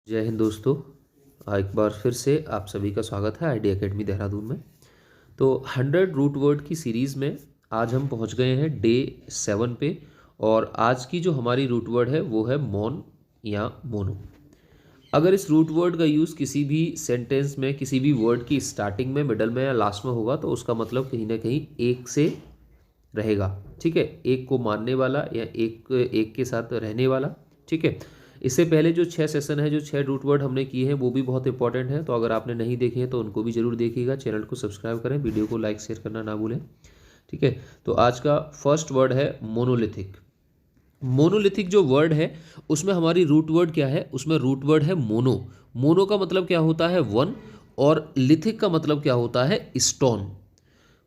जय हिंद दोस्तों। एक बार फिर से आप सभी का स्वागत है आईडी एकेडमी देहरादून में। तो 100 रूट वर्ड की सीरीज़ में आज हम पहुंच गए हैं डे 7 पे। और आज की जो हमारी रूट वर्ड है वो है मौन या मोनो। अगर इस रूट वर्ड का यूज़ किसी भी सेंटेंस में, किसी भी वर्ड की स्टार्टिंग में, मिडल में या लास्ट में होगा तो उसका मतलब कहीं ना कहीं एक से रहेगा। ठीक है, एक को मानने वाला या एक के साथ रहने वाला। ठीक है, इससे पहले जो 6 सेशन है, जो 6 रूट वर्ड हमने किए हैं वो भी बहुत इंपॉर्टेंट है। तो अगर आपने नहीं देखे हैं तो उनको भी जरूर देखिएगा। चैनल को सब्सक्राइब करें, वीडियो को लाइक शेयर करना ना भूलें। ठीक है, तो आज का फर्स्ट वर्ड है मोनोलिथिक। मोनोलिथिक जो वर्ड है उसमें हमारी रूट वर्ड क्या है? उसमें रूट वर्ड है मोनो। मोनो का मतलब क्या होता है? वन। और लिथिक का मतलब क्या होता है? स्टोन,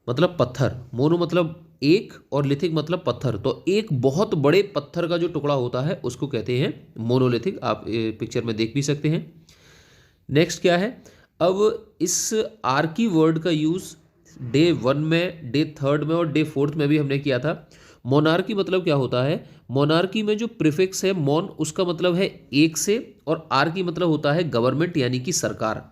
मतलब पत्थर। मोनो मतलब एक और लिथिक मतलब पत्थर। तो एक बहुत बड़े पत्थर का जो टुकड़ा होता है उसको कहते हैं मोनोलिथिक। आप पिक्चर में देख भी सकते हैं। नेक्स्ट क्या है? अब इस आर्की वर्ड का यूज़ डे 1 में, डे 3 में और डे 4 में भी हमने किया था। मोनार्की मतलब क्या होता है? मोनार्की में जो प्रीफिक्स है मोन, उसका मतलब है एक से, और आर की मतलब होता है गवर्नमेंट यानी कि सरकार।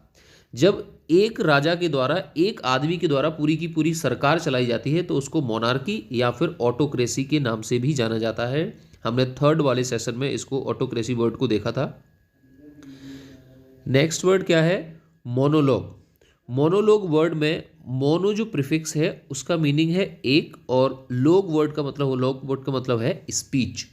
जब एक राजा के द्वारा, एक आदमी के द्वारा पूरी की पूरी सरकार चलाई जाती है तो उसको मोनार्की या फिर ऑटोक्रेसी के नाम से भी जाना जाता है। हमने 3rd वाले सेशन में इसको ऑटोक्रेसी वर्ड को देखा था। नेक्स्ट वर्ड क्या है? मोनोलॉग। मोनोलॉग वर्ड में मोनो जो प्रीफिक्स है उसका मीनिंग है एक, और लॉग वर्ड का मतलब, लॉग वर्ड का मतलब है स्पीच।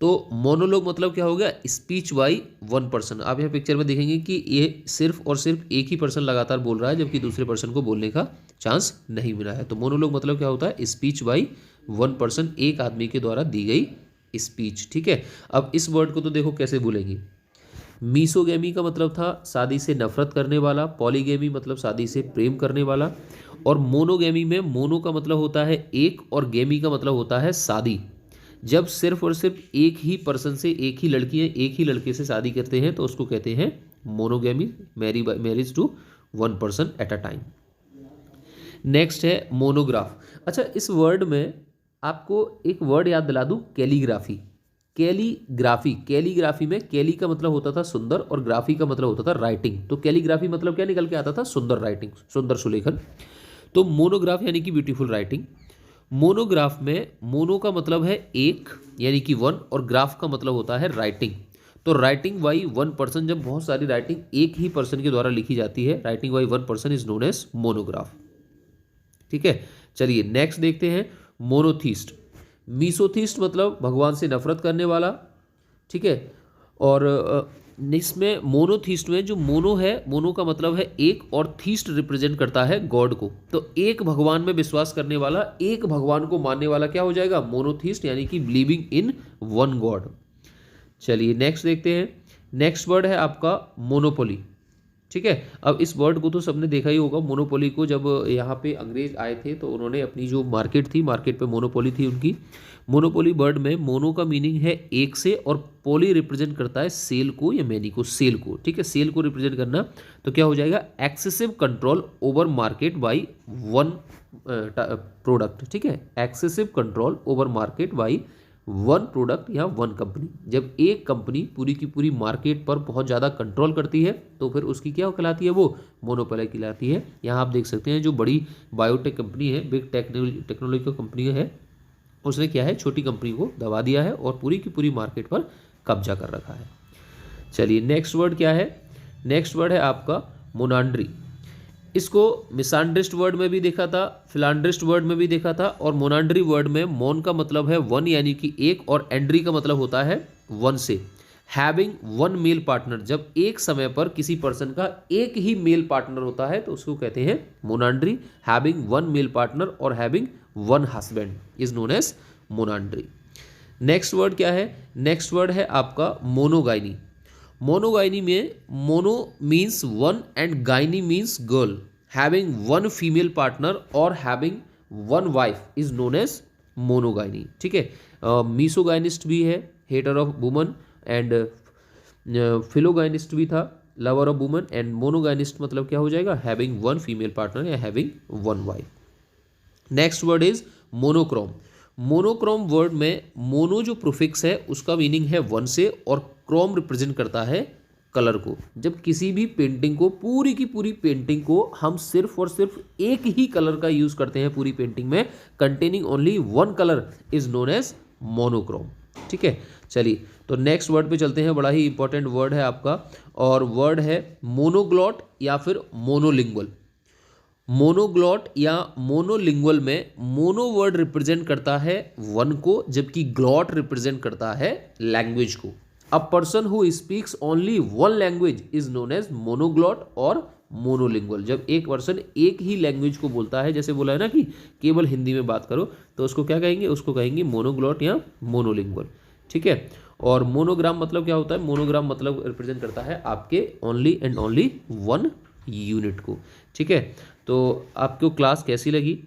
तो मोनोलॉग मतलब क्या हो गया? Speech by one person. आप यहाँ पिक्चर में देखेंगे कि ये सिर्फ और सिर्फ एक ही पर्सन लगातार बोल रहा है, जबकि दूसरे पर्सन को बोलने का चांस नहीं मिला है। तो मोनोलॉग मतलब क्या होता है? स्पीच बाई वन पर्सन, एक आदमी के द्वारा दी गई स्पीच। ठीक है, अब इस वर्ड को तो देखो कैसे भूलेंगे। मीसोगेमी का मतलब था शादी से नफरत करने वाला। पॉलीगेमी मतलब शादी से प्रेम करने वाला। और मोनोगेमी में मोनो का मतलब होता है एक, और गेमी का मतलब होता है शादी। जब सिर्फ और सिर्फ एक ही पर्सन से, एक ही लड़की एक ही लड़के से शादी करते हैं तो उसको कहते हैं monogamy, marriage to one person at a time. Next है मोनोग्राफ। अच्छा, इस वर्ड में आपको एक वर्ड याद दिला दूं, कैलीग्राफी। कैलीग्राफी, कैलीग्राफी में कैली का मतलब होता था सुंदर और ग्राफी का मतलब होता था राइटिंग। तो कैलीग्राफी मतलब क्या निकल के आता था? सुंदर राइटिंग, सुंदर सुलेखन। तो मोनोग्राफ यानी कि ब्यूटीफुल राइटिंग। मोनोग्राफ में मोनो का मतलब है एक यानी कि वन, और ग्राफ का मतलब होता है राइटिंग। तो राइटिंग बाई वन पर्सन, जब बहुत सारी राइटिंग एक ही पर्सन के द्वारा लिखी जाती है, writing by one person is known as monograph. ठीक है, चलिए नेक्स्ट देखते हैं मोनोथीस्ट। मीसोथीस्ट मतलब भगवान से नफरत करने वाला। ठीक है, और इसमें मोनोथीस्ट में जो मोनो है, मोनो का मतलब है एक, और थीस्ट रिप्रेजेंट करता है गॉड को। तो एक भगवान में विश्वास करने वाला, एक भगवान को मानने वाला क्या हो जाएगा? मोनोथीस्ट, यानी कि बिलीविंग इन वन गॉड। चलिए नेक्स्ट देखते हैं। नेक्स्ट वर्ड है आपका मोनोपोली। ठीक है, अब इस वर्ड को तो सबने देखा ही होगा। मोनोपोली को जब यहाँ पे अंग्रेज आए थे तो उन्होंने अपनी जो मार्केट थी, मार्केट पे मोनोपोली थी उनकी। मोनोपोली वर्ड में मोनो का मीनिंग है एक से, और पोली रिप्रेजेंट करता है सेल को या मैनी को, सेल को। ठीक है, सेल को रिप्रेजेंट करना, तो क्या हो जाएगा? Excessive control over market by one product. ठीक है, excessive control over market by one product या वन कंपनी। जब एक कंपनी पूरी की पूरी मार्केट पर बहुत ज़्यादा कंट्रोल करती है तो फिर उसकी क्या कहलाती है? वो मोनोपोली कहलाती है। यहाँ आप देख सकते हैं जो बड़ी बायोटेक कंपनी है, बिग टेक्नोलॉजी की कंपनी है, उसने क्या है? छोटी कंपनी को दबा दिया है और पूरी की पूरी मार्केट पर कब्जा कर रखा है। चलिए नेक्स्ट वर्ड क्या है? नेक्स्ट वर्ड है आपका मोनांड्री। इसको मिसांड्रिस्ट वर्ड में भी देखा था, फिलांड्रिस्ट वर्ड में भी देखा था, और मोनांड्री वर्ड में मोन का मतलब है वन यानी कि एक, और एंड्री का मतलब होता है वन से। हैविंग वन मेल पार्टनर, जब एक समय पर किसी पर्सन का एक ही मेल पार्टनर होता है तो उसको कहते हैं monandry. Having one male partner और having one husband is known as monandry. Next word क्या है? नेक्स्ट वर्ड है आपका मोनोगाइनी। मोनोगाइनी में mono means one and gyny means girl. Having one female partner और having one wife is known as monogyny. ठीक है, misogynist भी है, hater of woman, and philogynist भी था, lover of woman, and monogynist मतलब क्या हो जाएगा? हैविंग वन फीमेल पार्टनर या having one wife. Next word is monochrome. Monochrome word में मोनो जो प्रोफिक्स है उसका मीनिंग है वन से, और क्रोम रिप्रेजेंट करता है कलर को, जब किसी भी पेंटिंग को, पूरी की पूरी पेंटिंग को हम सिर्फ और सिर्फ एक ही कलर का यूज करते हैं पूरी पेंटिंग में, containing only one colour, is known as monochrome. ठीक है, चलिए तो नेक्स्ट वर्ड पे चलते हैं। बड़ा ही इंपॉर्टेंट वर्ड है आपका, और वर्ड है मोनोग्लॉट या फिर मोनोलिंगुअल। मोनोग्लॉट या मोनोलिंगुअल में मोनो वर्ड रिप्रेजेंट करता है वन को, जबकि ग्लॉट रिप्रेजेंट करता है लैंग्वेज को। A person who speaks only one language is known as monoglot और मोनोलिंगुअल। जब एक पर्सन एक ही लैंग्वेज को बोलता है, जैसे बोला है ना कि केवल हिंदी में बात करो, तो उसको क्या कहेंगे, उसको कहेंगे मोनोग्लॉट या मोनोलिंगुअल। ठीक है, और मोनोग्राम मतलब क्या होता है, मोनोग्राम मतलब रिप्रेजेंट करता है आपके only and only one unit को। ठीक है, तो आपको क्लास कैसी लगी,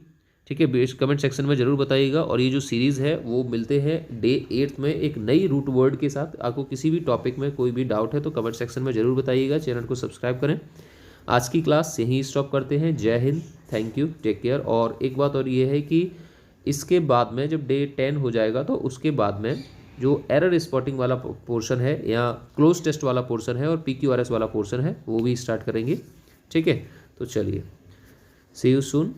ठीक है, बेस्ट कमेंट सेक्शन में ज़रूर बताइएगा। और ये जो सीरीज़ है वो मिलते हैं डे 8 में एक नई रूट वर्ड के साथ। आपको किसी भी टॉपिक में कोई भी डाउट है तो कमेंट सेक्शन में ज़रूर बताइएगा। चैनल को सब्सक्राइब करें। आज की क्लास यहीं स्टॉप करते हैं। Jai Hind, thank you, take care. और एक बात और ये है कि इसके बाद में जब डे 10 हो जाएगा तो उसके बाद में जो एरर स्पॉटिंग वाला पोर्शन है या क्लोज टेस्ट वाला पोर्शन है और PQRS वाला पोर्शन है वो भी स्टार्ट करेंगे। ठीक है, तो चलिए, सी यू सून।